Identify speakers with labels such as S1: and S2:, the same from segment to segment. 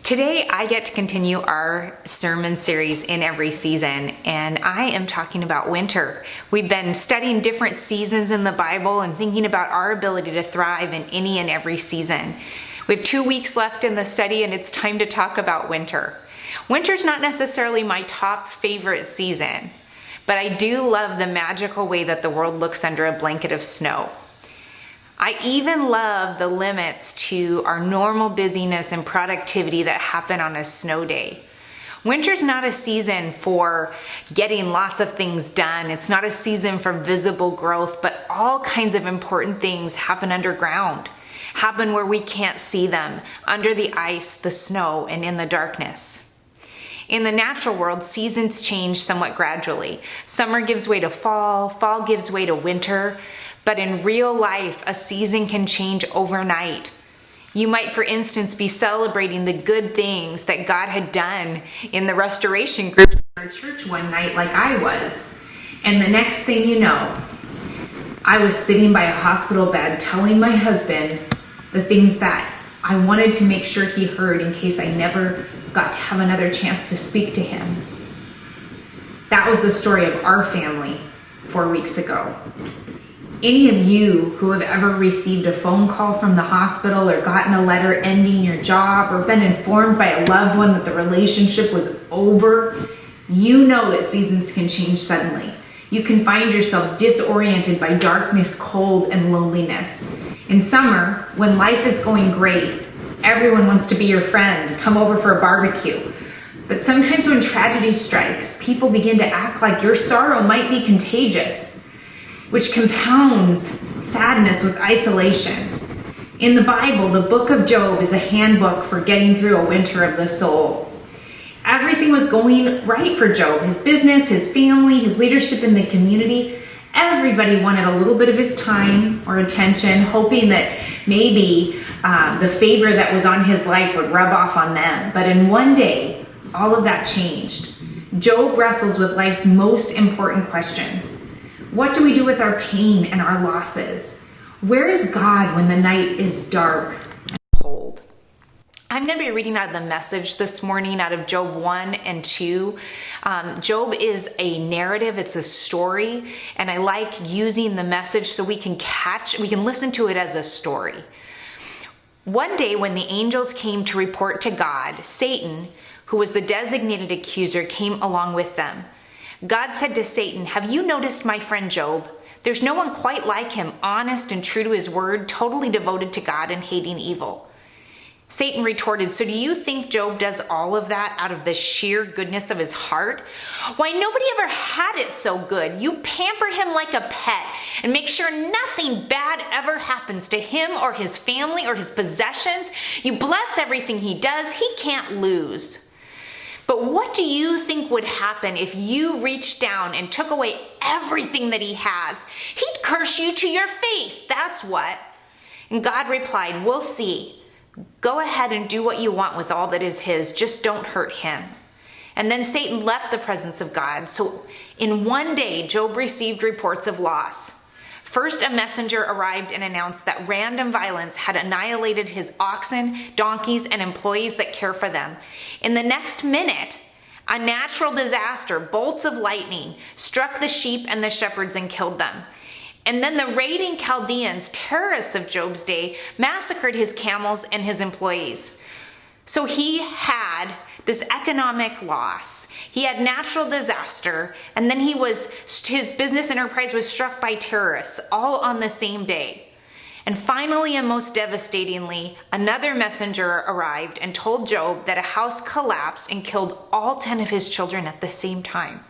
S1: Today, I get to continue our sermon series in every season, and I am talking about winter. We've been studying different seasons in the Bible and thinking about our ability to thrive in any and every season. We have 2 weeks left in the study, and it's time to talk about winter. Winter's not necessarily my top favorite season, but I do love the magical way that the world looks under a blanket of snow. I even love the limits to our normal busyness and productivity that happen on a snow day. Winter's not a season for getting lots of things done. It's not a season for visible growth, but all kinds of important things happen underground, happen where we can't see them, under the ice, the snow, and in the darkness. In the natural world, seasons change somewhat gradually. Summer gives way to fall, fall gives way to winter. But in real life, a season can change overnight. You might, for instance, be celebrating the good things that God had done in the restoration groups in our church one night, like I was. And the next thing you know, I was sitting by a hospital bed telling my husband the things that I wanted to make sure he heard in case I never got to have another chance to speak to him. That was the story of our family 4 weeks ago. Any of you who have ever received a phone call from the hospital or gotten a letter ending your job or been informed by a loved one that the relationship was over, you know that seasons can change suddenly. You can find yourself disoriented by darkness, cold, and loneliness. In summer, when life is going great, everyone wants to be your friend, come over for a barbecue. But sometimes when tragedy strikes, people begin to act like your sorrow might be contagious, which compounds sadness with isolation. In the Bible, the book of Job is a handbook for getting through a winter of the soul. Everything was going right for Job. His business, his family, his leadership in the community. Everybody wanted a little bit of his time or attention, hoping that maybe the favor that was on his life would rub off on them. But in one day, all of that changed. Job wrestles with life's most important questions. What do we do with our pain and our losses? Where is God when the night is dark and cold? I'm going to be reading out of the Message this morning, out of Job 1 and 2. Job is a narrative, it's a story, and I like using the Message so we can listen to it as a story. One day when the angels came to report to God, Satan, who was the designated accuser, came along with them. God said to Satan, "Have you noticed my friend Job? There's no one quite like him, honest and true to his word, totally devoted to God and hating evil." Satan retorted, "So do you think Job does all of that out of the sheer goodness of his heart? Why, nobody ever had it so good. You pamper him like a pet and make sure nothing bad ever happens to him or his family or his possessions. You bless everything he does. He can't lose. But what do you think would happen if you reached down and took away everything that he has? He'd curse you to your face, that's what." And God replied, "We'll see. Go ahead and do what you want with all that is his. Just don't hurt him." And then Satan left the presence of God. So in one day, Job received reports of loss. First, a messenger arrived and announced that random violence had annihilated his oxen, donkeys, and employees that care for them. In the next minute, a natural disaster, bolts of lightning, struck the sheep and the shepherds and killed them. And then the raiding Chaldeans, terrorists of Job's day, massacred his camels and his employees. So he had this economic loss. He had natural disaster, and then his business enterprise was struck by terrorists, all on the same day. And finally, and most devastatingly, another messenger arrived and told Job that a house collapsed and killed all 10 of his children at the same time.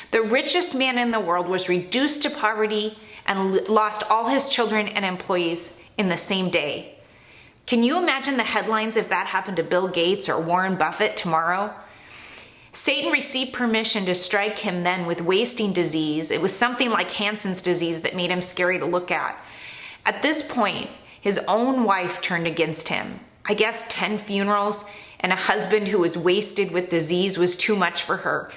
S1: The richest man in the world was reduced to poverty and lost all his children and employees in the same day. Can you imagine the headlines if that happened to Bill Gates or Warren Buffett tomorrow? Satan received permission to strike him then with wasting disease. It was something like Hansen's disease that made him scary to look at. At this point, his own wife turned against him. I guess 10 funerals and a husband who was wasted with disease was too much for her.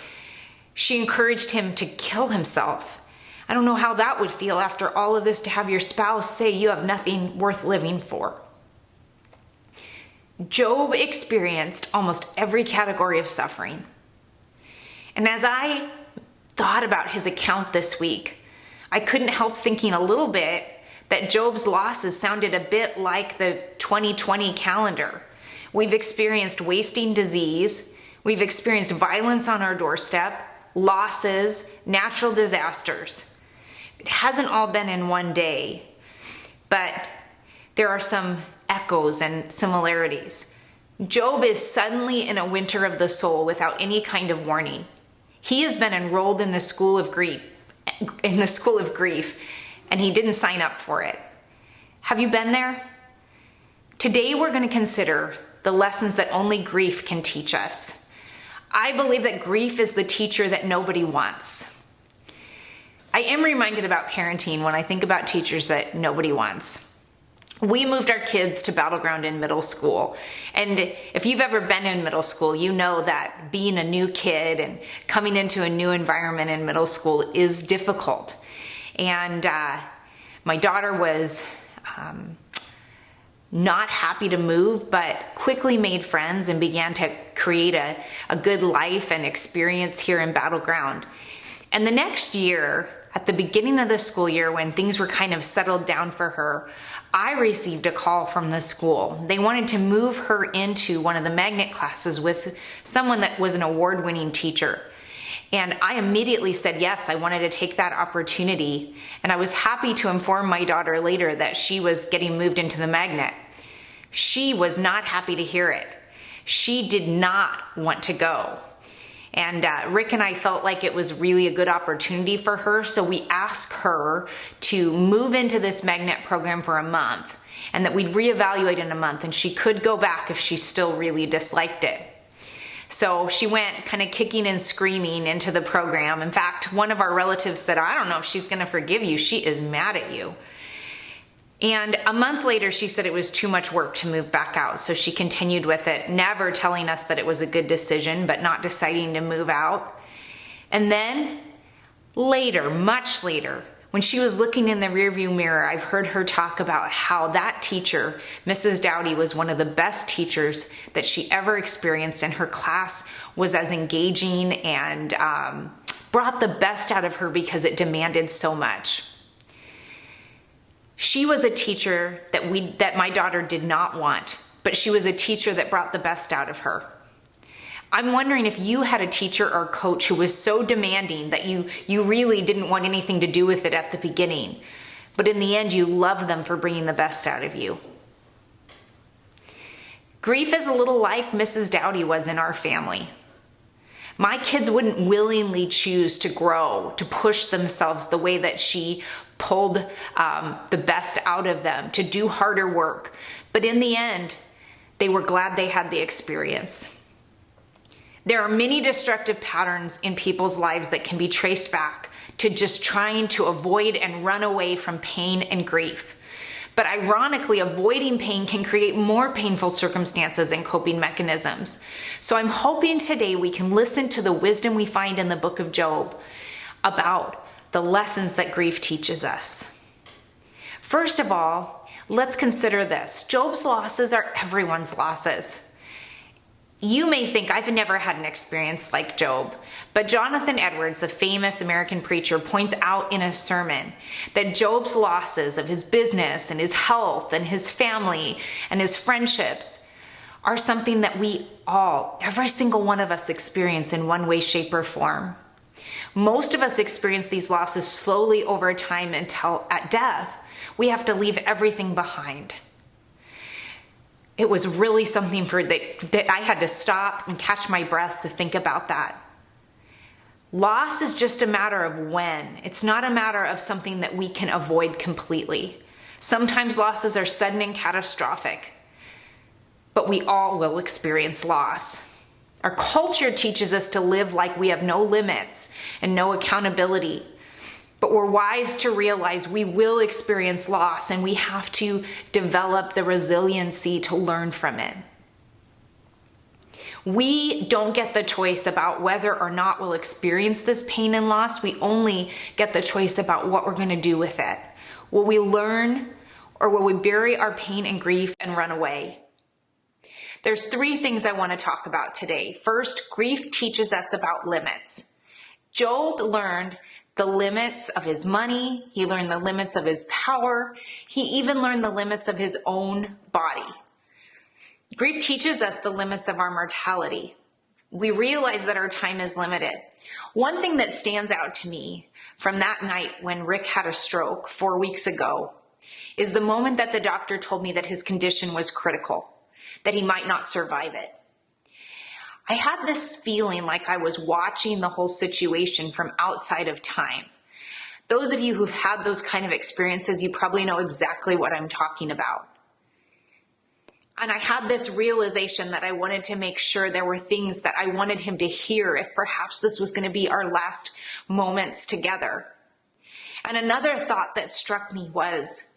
S1: She encouraged him to kill himself. I don't know how that would feel after all of this, to have your spouse say you have nothing worth living for. Job experienced almost every category of suffering. And as I thought about his account this week, I couldn't help thinking a little bit that Job's losses sounded a bit like the 2020 calendar. We've experienced wasting disease, we've experienced violence on our doorstep, losses, natural disasters. It hasn't all been in one day, but there are some echoes and similarities. Job is suddenly in a winter of the soul without any kind of warning. He has been enrolled in the school of grief, and he didn't sign up for it. Have you been there? Today we're going to consider the lessons that only grief can teach us. I believe that grief is the teacher that nobody wants. I am reminded about parenting when I think about teachers that nobody wants. We moved our kids to Battleground in middle school. And if you've ever been in middle school, you know that being a new kid and coming into a new environment in middle school is difficult. And my daughter was not happy to move, but quickly made friends and began to create a good life and experience here in Battleground. And the next year, at the beginning of the school year, when things were kind of settled down for her, I received a call from the school. They wanted to move her into one of the magnet classes with someone that was an award-winning teacher. And I immediately said yes, I wanted to take that opportunity. And I was happy to inform my daughter later that she was getting moved into the magnet. She was not happy to hear it. She did not want to go. And Rick and I felt like it was really a good opportunity for her, so we asked her to move into this magnet program for a month, and that we'd reevaluate in a month, and she could go back if she still really disliked it. So she went kind of kicking and screaming into the program. In fact, one of our relatives said, I don't know if she's going to forgive you. She is mad at you. And a month later, she said it was too much work to move back out. So she continued with it, never telling us that it was a good decision, but not deciding to move out. And then later, much later, when she was looking in the rearview mirror, I've heard her talk about how that teacher, Mrs. Dowdy, was one of the best teachers that she ever experienced, and her class was as engaging and brought the best out of her because it demanded so much. She was a teacher that my daughter did not want, but she was a teacher that brought the best out of her. I'm wondering if you had a teacher or coach who was so demanding that you really didn't want anything to do with it at the beginning, but in the end you loved them for bringing the best out of you. Grief is a little like Mrs. Dowdy was in our family. My kids wouldn't willingly choose to grow, to push themselves the way that she pulled the best out of them, to do harder work. But in the end, they were glad they had the experience. There are many destructive patterns in people's lives that can be traced back to just trying to avoid and run away from pain and grief. But ironically, avoiding pain can create more painful circumstances and coping mechanisms. So I'm hoping today we can listen to the wisdom we find in the book of Job about the lessons that grief teaches us. First of all, let's consider this. Job's losses are everyone's losses. You may think I've never had an experience like Job, but Jonathan Edwards, the famous American preacher, points out in a sermon that Job's losses of his business and his health and his family and his friendships are something that we all, every single one of us, experience in one way, shape, or form. Most of us experience these losses slowly over time until at death, we have to leave everything behind. It was really something that I had to stop and catch my breath to think about that. Loss is just a matter of when. It's not a matter of something that we can avoid completely. Sometimes losses are sudden and catastrophic, but we all will experience loss. Our culture teaches us to live like we have no limits and no accountability. But we're wise to realize we will experience loss, and we have to develop the resiliency to learn from it. We don't get the choice about whether or not we'll experience this pain and loss. We only get the choice about what we're going to do with it. Will we learn, or will we bury our pain and grief and run away? There's three things I want to talk about today. First, grief teaches us about limits. Job learned the limits of his money. He learned the limits of his power. He even learned the limits of his own body. Grief teaches us the limits of our mortality. We realize that our time is limited. One thing that stands out to me from that night when Rick had a stroke 4 weeks ago is the moment that the doctor told me that his condition was critical, that he might not survive it. I had this feeling like I was watching the whole situation from outside of time. Those of you who've had those kind of experiences, you probably know exactly what I'm talking about. And I had this realization that I wanted to make sure there were things that I wanted him to hear if perhaps this was going to be our last moments together. And another thought that struck me was,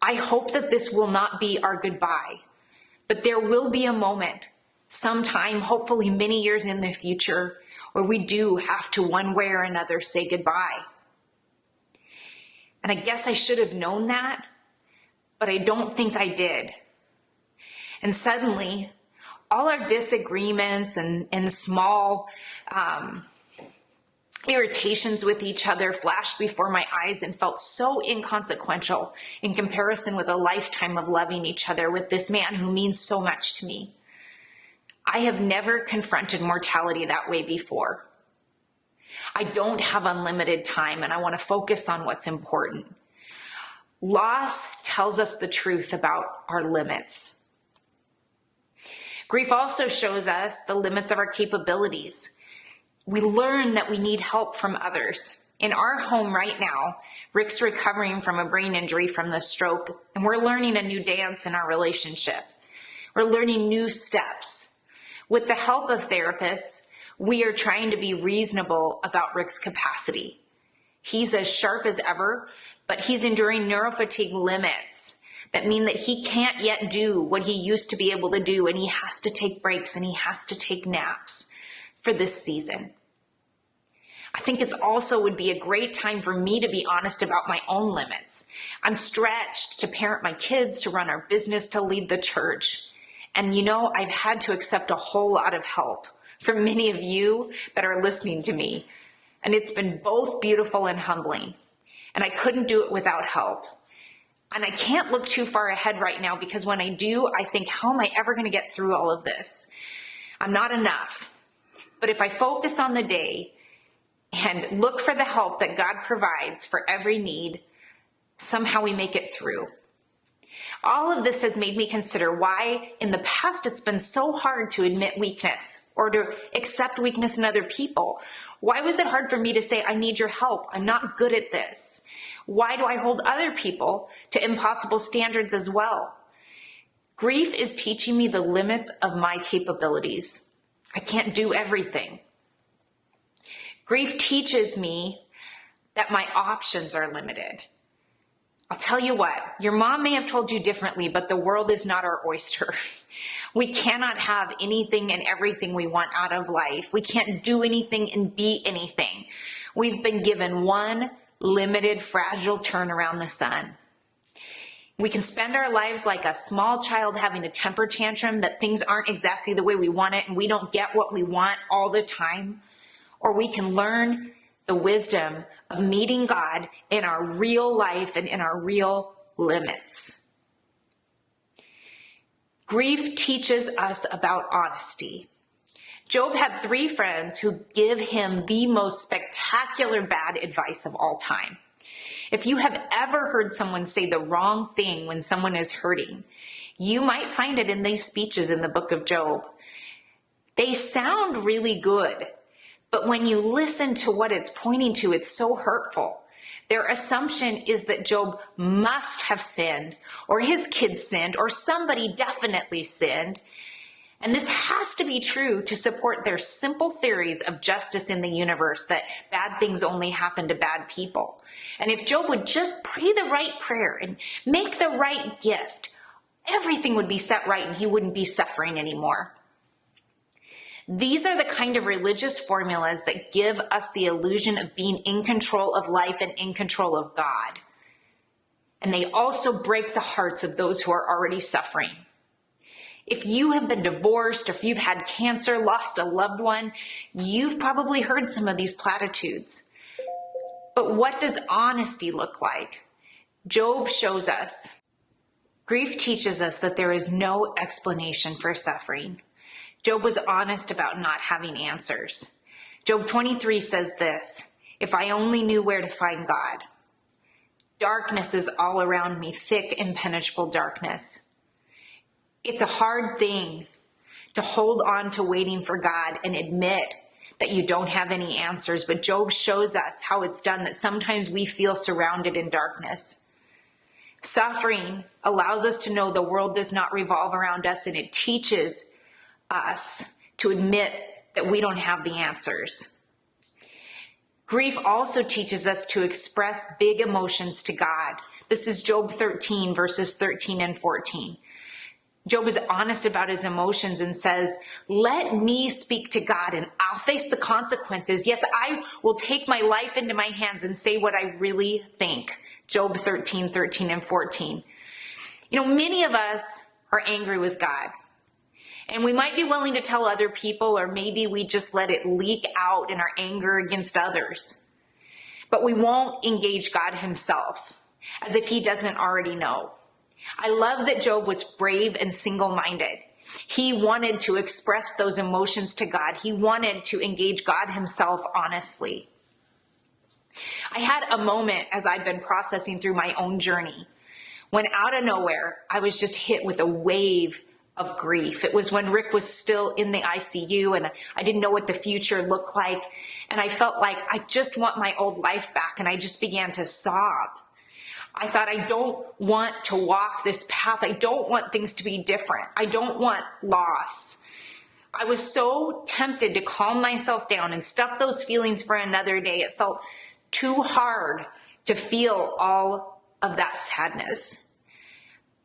S1: I hope that this will not be our goodbye, but there will be a moment sometime, hopefully many years in the future, where we do have to one way or another say goodbye. And I guess I should have known that, but I don't think I did. And suddenly, all our disagreements and small irritations with each other flashed before my eyes and felt so inconsequential in comparison with a lifetime of loving each other with this man who means so much to me. I have never confronted mortality that way before. I don't have unlimited time, and I want to focus on what's important. Loss tells us the truth about our limits. Grief also shows us the limits of our capabilities. We learn that we need help from others. In our home right now, Rick's recovering from a brain injury from the stroke, and we're learning a new dance in our relationship. We're learning new steps. With the help of therapists, we are trying to be reasonable about Rick's capacity. He's as sharp as ever, but he's enduring neurofatigue limits that mean that he can't yet do what he used to be able to do, and he has to take breaks and he has to take naps for this season. I think it's also would be a great time for me to be honest about my own limits. I'm stretched to parent my kids, to run our business, to lead the church. And I've had to accept a whole lot of help from many of you that are listening to me. And it's been both beautiful and humbling. And I couldn't do it without help. And I can't look too far ahead right now, because when I do, I think, how am I ever going to get through all of this? I'm not enough. But if I focus on the day and look for the help that God provides for every need, somehow we make it through. All of this has made me consider why in the past it's been so hard to admit weakness or to accept weakness in other people. Why was it hard for me to say, I need your help? I'm not good at this. Why do I hold other people to impossible standards as well? Grief is teaching me the limits of my capabilities. I can't do everything. Grief teaches me that my options are limited. I'll tell you what, your mom may have told you differently, but the world is not our oyster. We cannot have anything and everything we want out of life. We can't do anything and be anything. We've been given one limited, fragile turn around the sun. We can spend our lives like a small child having a temper tantrum that things aren't exactly the way we want it and we don't get what we want all the time. Or we can learn the wisdom of meeting God in our real life and in our real limits. Grief teaches us about honesty. Job had 3 friends who give him the most spectacular bad advice of all time. If you have ever heard someone say the wrong thing when someone is hurting, you might find it in these speeches in the book of Job. They sound really good, but when you listen to what it's pointing to, it's so hurtful. Their assumption is that Job must have sinned, or his kids sinned, or somebody definitely sinned. And this has to be true to support their simple theories of justice in the universe, that bad things only happen to bad people. And if Job would just pray the right prayer and make the right gift, everything would be set right and he wouldn't be suffering anymore. These are the kind of religious formulas that give us the illusion of being in control of life and in control of God. And they also break the hearts of those who are already suffering. If you have been divorced, or if you've had cancer, lost a loved one, you've probably heard some of these platitudes. But what does honesty look like? Job shows us. Grief teaches us that there is no explanation for suffering. Job was honest about not having answers. Job 23 says this, "If I only knew where to find God. Darkness is all around me, thick, impenetrable darkness." It's a hard thing to hold on to waiting for God and admit that you don't have any answers, but Job shows us how it's done, that sometimes we feel surrounded in darkness. Suffering allows us to know the world does not revolve around us, and it teaches us to admit that we don't have the answers. Grief also teaches us to express big emotions to God. This is Job 13, verses 13 and 14. Job is honest about his emotions and says, "Let me speak to God and I'll face the consequences. Yes, I will take my life into my hands and say what I really think." Job 13, 13 and 14. Many of us are angry with God. And we might be willing to tell other people, or maybe we just let it leak out in our anger against others. But we won't engage God himself, as if he doesn't already know. I love that Job was brave and single-minded. He wanted to express those emotions to God. He wanted to engage God himself honestly. I had a moment as I've been processing through my own journey, when out of nowhere, I was just hit with a wave of grief. It was when Rick was still in the ICU and I didn't know what the future looked like. And I felt like I just want my old life back. And I just began to sob. I thought, I don't want to walk this path. I don't want things to be different. I don't want loss. I was so tempted to calm myself down and stuff those feelings for another day. It felt too hard to feel all of that sadness.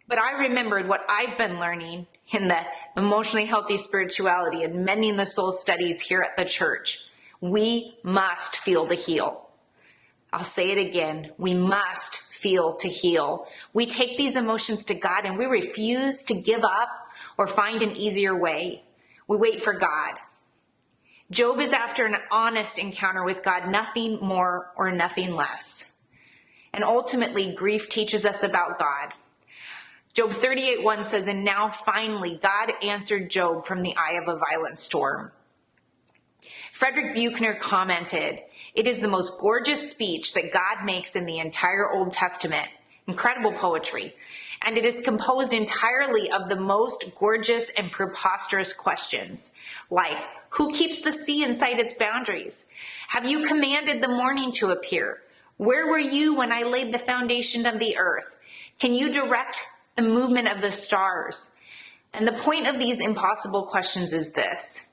S1: But I remembered what I've been learning in the emotionally healthy spirituality and mending the soul studies here at the church. We must feel to heal. I'll say it again. We must feel to heal. We take these emotions to God and we refuse to give up or find an easier way. We wait for God. Job is after an honest encounter with God, nothing more or nothing less. And ultimately, grief teaches us about God. Job 38:1 says, "And now finally, God answered Job from the eye of a violent storm." Frederick Buechner commented, "It is the most gorgeous speech that God makes in the entire Old Testament. Incredible poetry. And it is composed entirely of the most gorgeous and preposterous questions, like, who keeps the sea inside its boundaries? Have you commanded the morning to appear? Where were you when I laid the foundation of the earth? Can you direct the movement of the stars?" And the point of these impossible questions is this: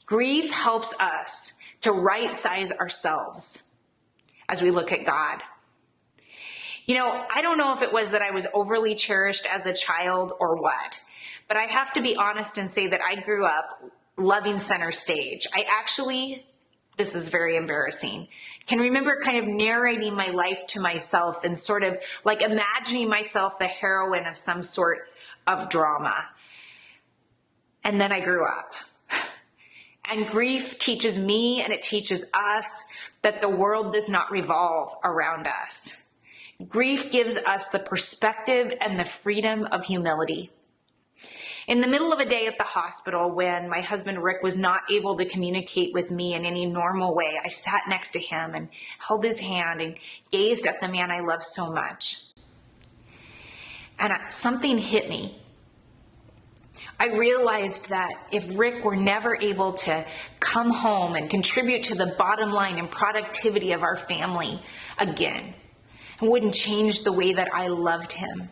S1: grief helps us to right-size ourselves as we look at God. I don't know if it was that I was overly cherished as a child or what, but I have to be honest and say that I grew up loving center stage. This is very embarrassing, can remember kind of narrating my life to myself and sort of like imagining myself the heroine of some sort of drama. And then I grew up. And grief teaches me and it teaches us that the world does not revolve around us. Grief gives us the perspective and the freedom of humility. In the middle of a day at the hospital, when my husband Rick was not able to communicate with me in any normal way, I sat next to him and held his hand and gazed at the man I love so much. And something hit me. I realized that if Rick were never able to come home and contribute to the bottom line and productivity of our family again, it wouldn't change the way that I loved him.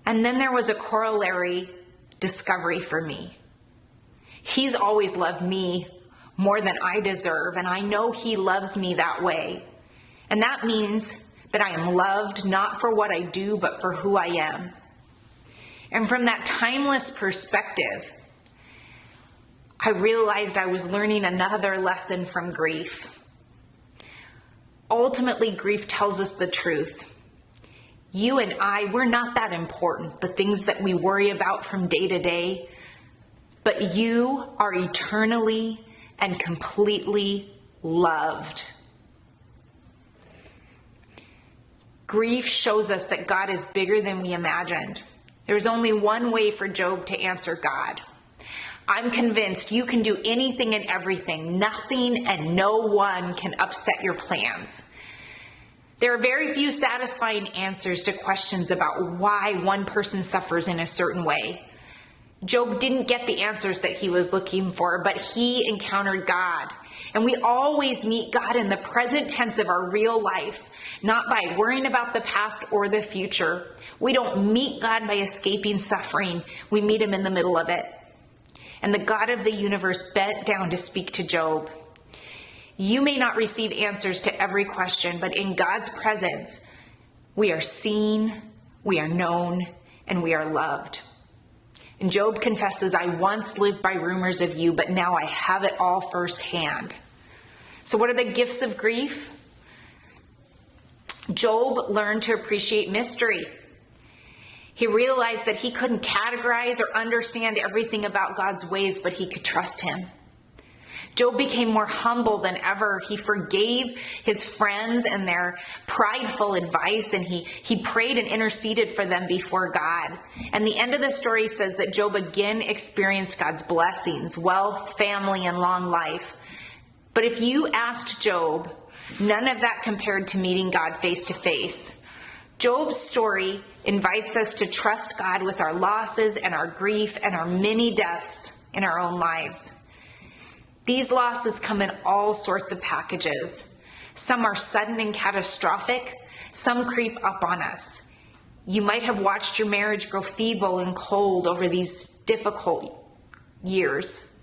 S1: And then there was a corollary discovery for me. He's always loved me more than I deserve, and I know he loves me that way. And that means that I am loved not for what I do, but for who I am. And from that timeless perspective, I realized I was learning another lesson from grief. Ultimately, grief tells us the truth. You and I, we're not that important, the things that we worry about from day to day, but you are eternally and completely loved. Grief shows us that God is bigger than we imagined. There's only one way for Job to answer God. I'm convinced you can do anything and everything. Nothing and no one can upset your plans. There are very few satisfying answers to questions about why one person suffers in a certain way. Job didn't get the answers that he was looking for, but he encountered God. And we always meet God in the present tense of our real life, not by worrying about the past or the future. We don't meet God by escaping suffering. We meet him in the middle of it. And the God of the universe bent down to speak to Job. You may not receive answers to every question, but in God's presence, we are seen, we are known, and we are loved. And Job confesses, I once lived by rumors of you, but now I have it all firsthand. So what are the gifts of grief? Job learned to appreciate mystery. He realized that he couldn't categorize or understand everything about God's ways, but he could trust him. Job became more humble than ever. He forgave his friends and their prideful advice, and he prayed and interceded for them before God. And the end of the story says that Job again experienced God's blessings, wealth, family, and long life. But if you asked Job, none of that compared to meeting God face to face. Job's story invites us to trust God with our losses and our grief and our many deaths in our own lives. These losses come in all sorts of packages. Some are sudden and catastrophic. Some creep up on us. You might have watched your marriage grow feeble and cold over these difficult years.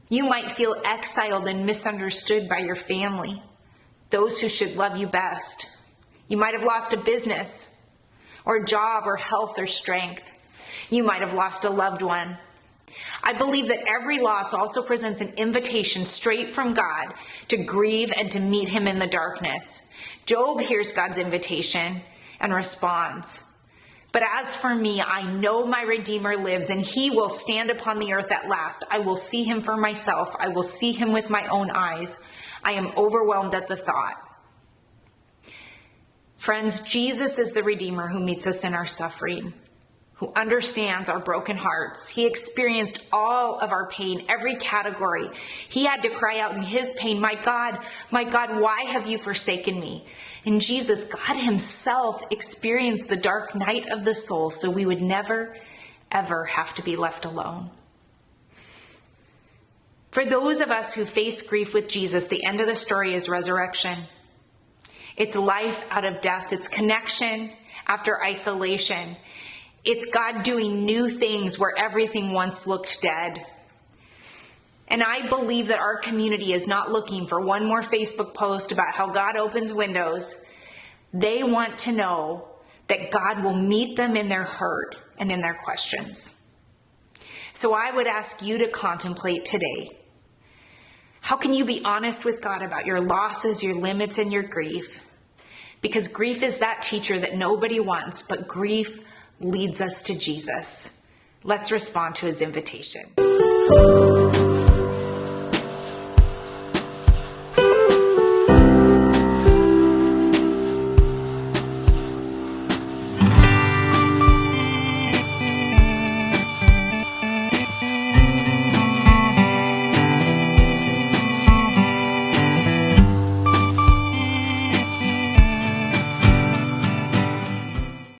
S1: You might feel exiled and misunderstood by your family, those who should love you best. You might have lost a business or a job or health or strength. You might have lost a loved one. I believe that every loss also presents an invitation straight from God to grieve and to meet him in the darkness. Job hears God's invitation and responds. But as for me, I know my Redeemer lives, and he will stand upon the earth at last. I will see him for myself. I will see him with my own eyes. I am overwhelmed at the thought. Friends, Jesus is the Redeemer who meets us in our suffering, who understands our broken hearts. He experienced all of our pain, every category. He had to cry out in his pain, my God, why have you forsaken me? And Jesus, God himself, experienced the dark night of the soul so we would never, ever have to be left alone. For those of us who face grief with Jesus, the end of the story is resurrection. It's life out of death. It's connection after isolation. It's God doing new things where everything once looked dead. And I believe that our community is not looking for one more Facebook post about how God opens windows. They want to know that God will meet them in their hurt and in their questions. So I would ask you to contemplate today. How can you be honest with God about your losses, your limits, and your grief? Because grief is that teacher that nobody wants, but grief leads us to Jesus. Let's respond to his invitation.